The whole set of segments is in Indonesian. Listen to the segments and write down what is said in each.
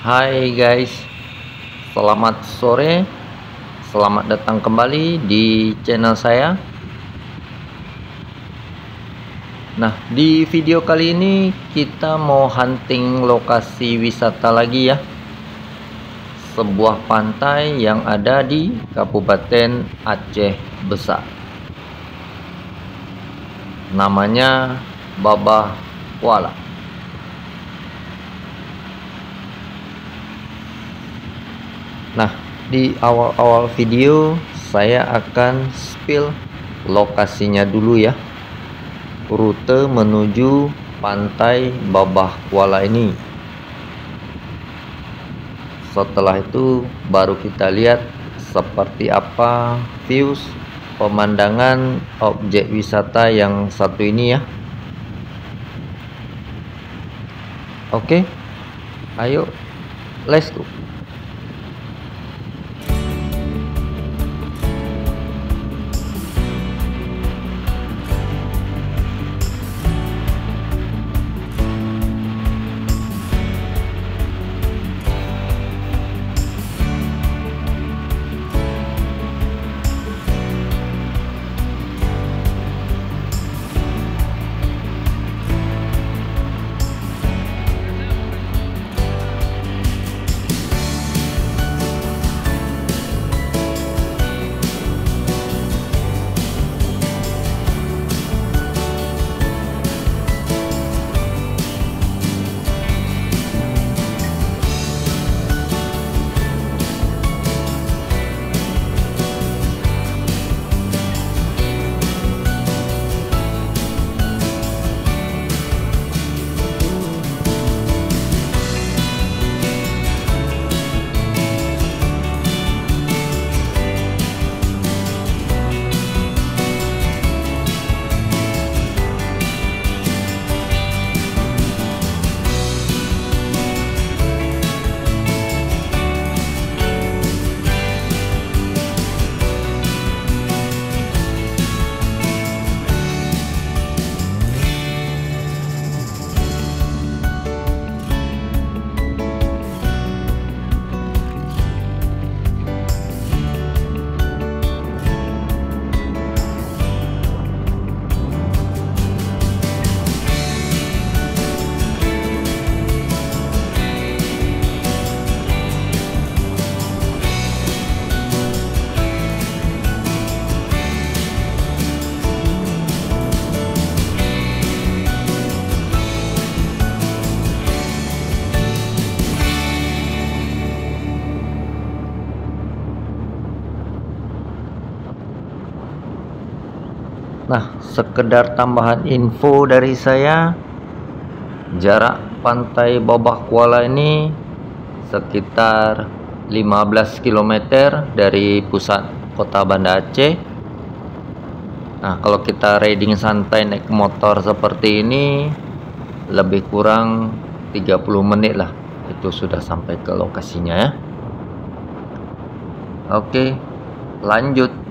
Hai guys, selamat sore, selamat datang kembali di channel saya. Nah, di video kali ini kita mau hunting lokasi wisata lagi ya. Sebuah pantai yang ada di Kabupaten Aceh Besar. Namanya Babah Kuala. Nah, di awal-awal video saya akan spill lokasinya dulu ya. Rute menuju pantai Babah Kuala ini. Setelah itu baru kita lihat seperti apa views pemandangan objek wisata yang satu ini ya. Oke, ayo let's go. Nah, sekedar tambahan info dari saya, jarak pantai Babah Kuala ini sekitar 15 km dari pusat kota Banda Aceh. Nah, kalau kita riding santai naik motor seperti ini, lebih kurang 30 menit lah, itu sudah sampai ke lokasinya ya. Oke, lanjut.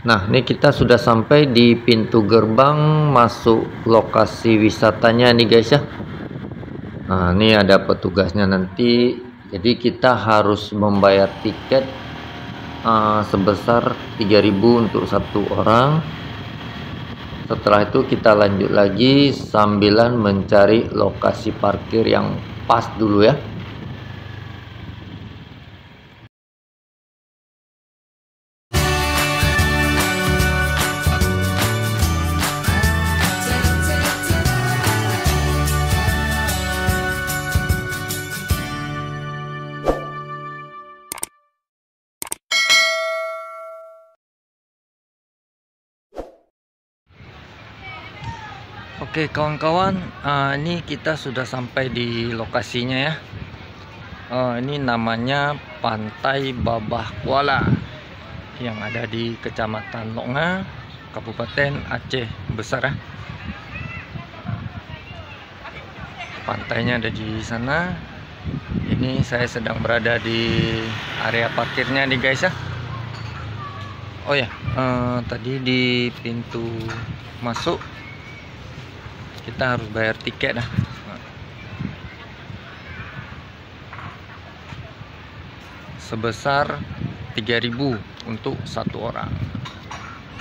Nah, ini kita sudah sampai di pintu gerbang masuk lokasi wisatanya nih guys ya. Nah, ini ada petugasnya nanti. Jadi kita harus membayar tiket sebesar 3.000 untuk satu orang. Setelah itu kita lanjut lagi sambilan mencari lokasi parkir yang pas dulu ya. Oke kawan-kawan, ini kita sudah sampai di lokasinya ya. Ini namanya Pantai Babah Kuala yang ada di Kecamatan Lok, Kabupaten Aceh Besar ya. Pantainya ada di sana. Ini saya sedang berada di area parkirnya nih guys ya. Oh ya, tadi di pintu masuk kita harus bayar tiket dah. Sebesar 3.000 untuk satu orang.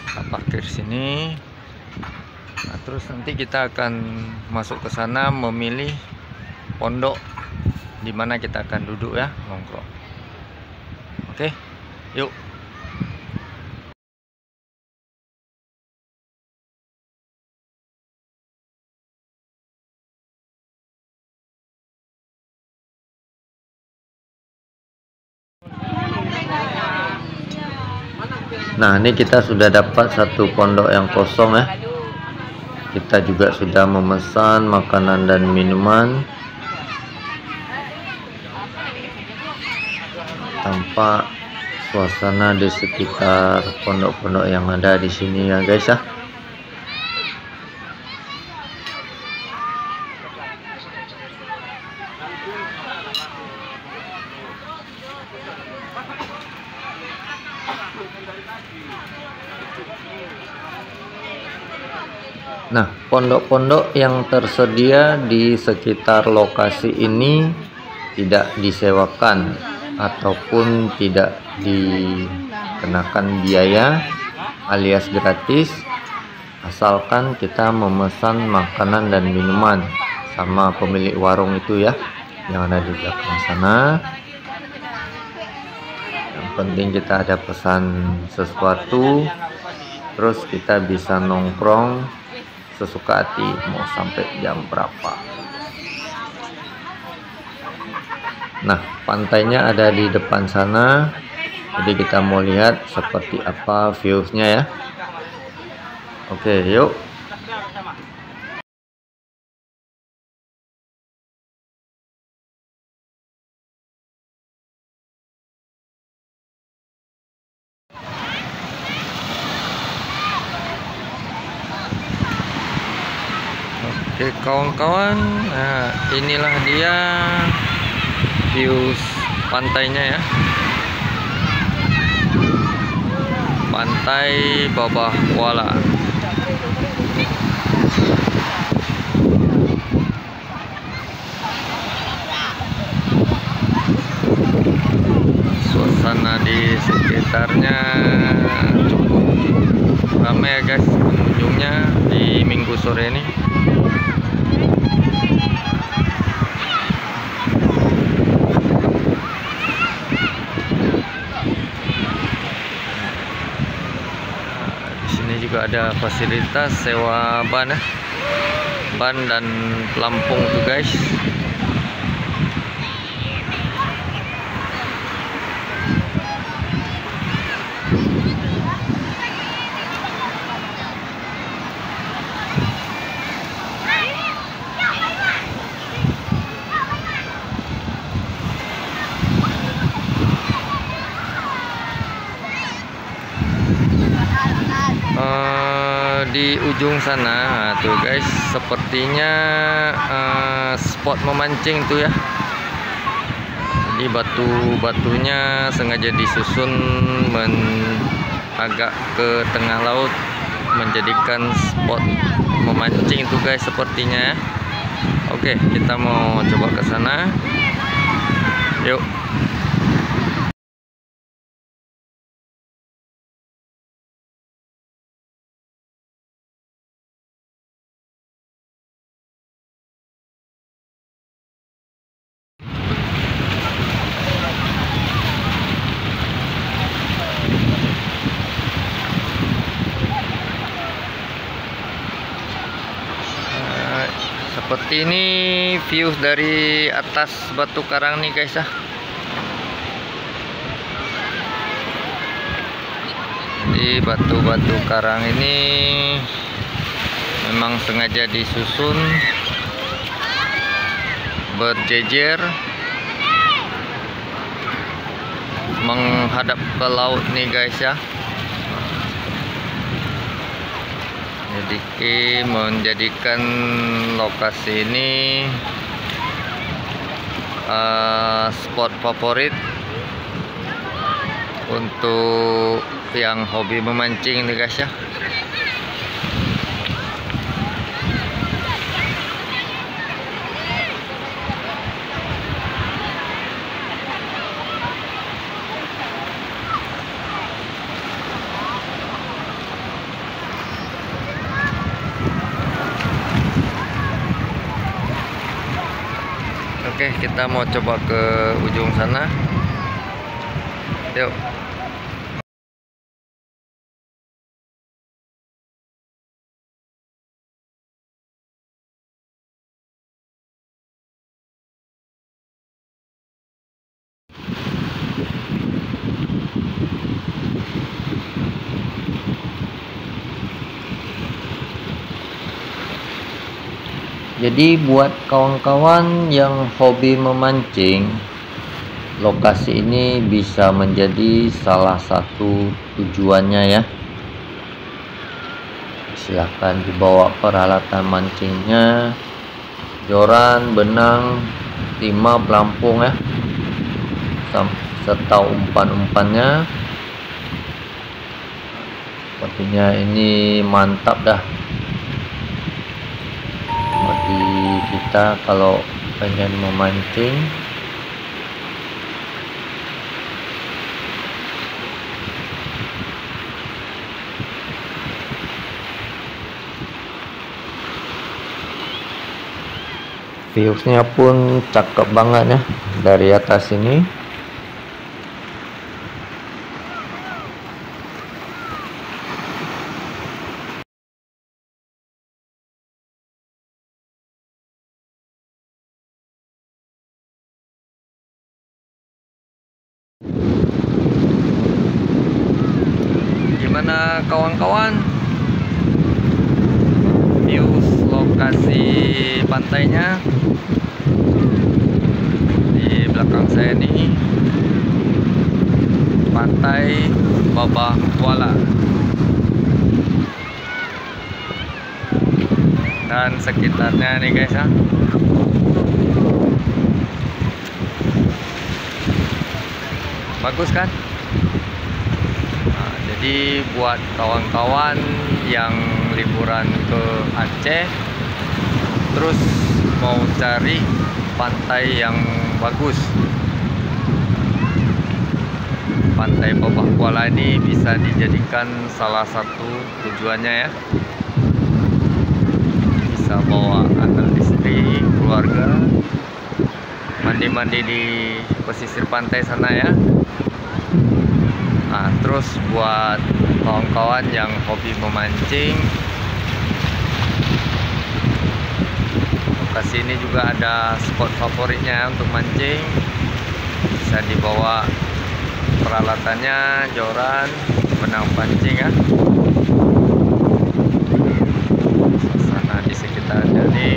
Kita parkir sini. Nah, terus nanti kita akan masuk ke sana memilih pondok di mana kita akan duduk ya, nongkrong. Oke, yuk. Nah, ini kita sudah dapat satu pondok yang kosong ya. Kita juga sudah memesan makanan dan minuman. Tampak suasana di sekitar pondok-pondok yang ada di sini ya guys ya. Nah, pondok-pondok yang tersedia di sekitar lokasi ini tidak disewakan ataupun tidak dikenakan biaya alias gratis, asalkan kita memesan makanan dan minuman sama pemilik warung itu ya, yang ada di belakang sana. Yang penting kita ada pesan sesuatu, terus kita bisa nongkrong sesuka hati mau sampai jam berapa. Nah, pantainya ada di depan sana, jadi kita mau lihat seperti apa viewsnya ya. Oke, yuk. Oke kawan-kawan, nah inilah dia views pantainya ya. Pantai Babah Kuala. Suasana di sekitarnya cukup ramai ya guys, pengunjungnya di minggu sore ini. Juga ada fasilitas sewa ban ya, ban dan pelampung tuh guys. Di ujung sana tuh guys, sepertinya spot memancing tuh ya. Jadi batu-batunya sengaja disusun agak ke tengah laut, menjadikan spot memancing itu guys sepertinya ya. Oke, kita mau coba ke sana. Yuk. Seperti ini view dari atas batu karang nih guys ya. Jadi batu-batu karang ini memang sengaja disusun berjejer menghadap ke laut nih guys ya. Jadi menjadikan lokasi ini spot favorit untuk yang hobi memancing nih guys ya. Oke, kita mau coba ke ujung sana. Yuk. Jadi buat kawan-kawan yang hobi memancing, lokasi ini bisa menjadi salah satu tujuannya ya. Silahkan dibawa peralatan mancingnya, joran, benang, timah, pelampung ya, serta umpan-umpannya. Sepertinya ini mantap dah bagi kita kalau pengen memancing. Viewsnya pun cakep banget ya dari atas ini. Gimana kawan-kawan, views lokasi pantainya? Di belakang saya ini Pantai Babah Kuala dan sekitarnya nih guys ya. Bagus kan? Nah, jadi buat kawan-kawan yang liburan ke Aceh terus mau cari pantai yang bagus, Pantai Babah Kuala ini bisa dijadikan salah satu tujuannya ya. Bisa bawa anak istri, keluarga, mandi-mandi di pesisir pantai sana ya. Nah, terus buat kawan-kawan yang hobi memancing, lokasi ini juga ada spot favoritnya untuk mancing. Bisa dibawa peralatannya, joran, benang pancing ya. Suasana di sekitarnya ini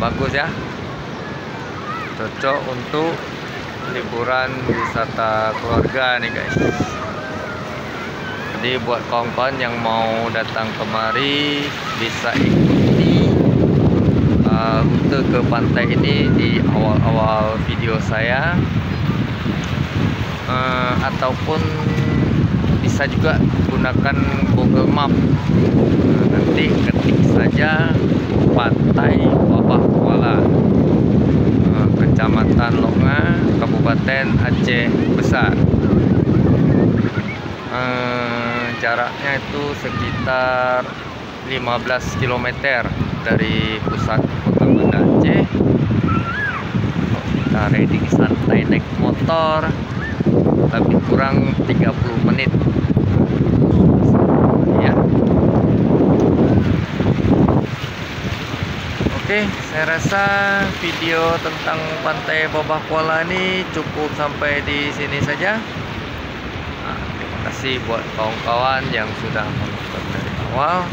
bagus ya, cocok untuk liburan wisata keluarga nih guys. Jadi buat kawan-kawan yang mau datang kemari bisa ikuti rute ke pantai ini di awal-awal video saya, ataupun bisa juga gunakan Google Map. Nanti ketik saja Pantai Babah Kuala, Kecamatan Longa, Kabupaten Aceh Besar. Jaraknya itu sekitar 15 km dari pusat kota Banda Aceh. Kita riding santai naik motor lebih kurang 30 menit ya. Oke, saya rasa video tentang Pantai Babah Kuala ini cukup sampai di sini saja. Terima kasih buat kawan-kawan yang sudah menonton dari awal.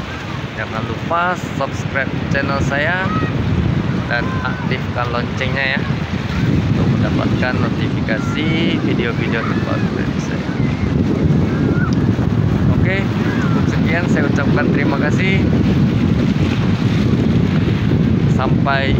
Jangan lupa subscribe channel saya dan aktifkan loncengnya ya, untuk mendapatkan notifikasi video-video terbaru dari saya. Oke, cukup sekian saya ucapkan terima kasih. Sampai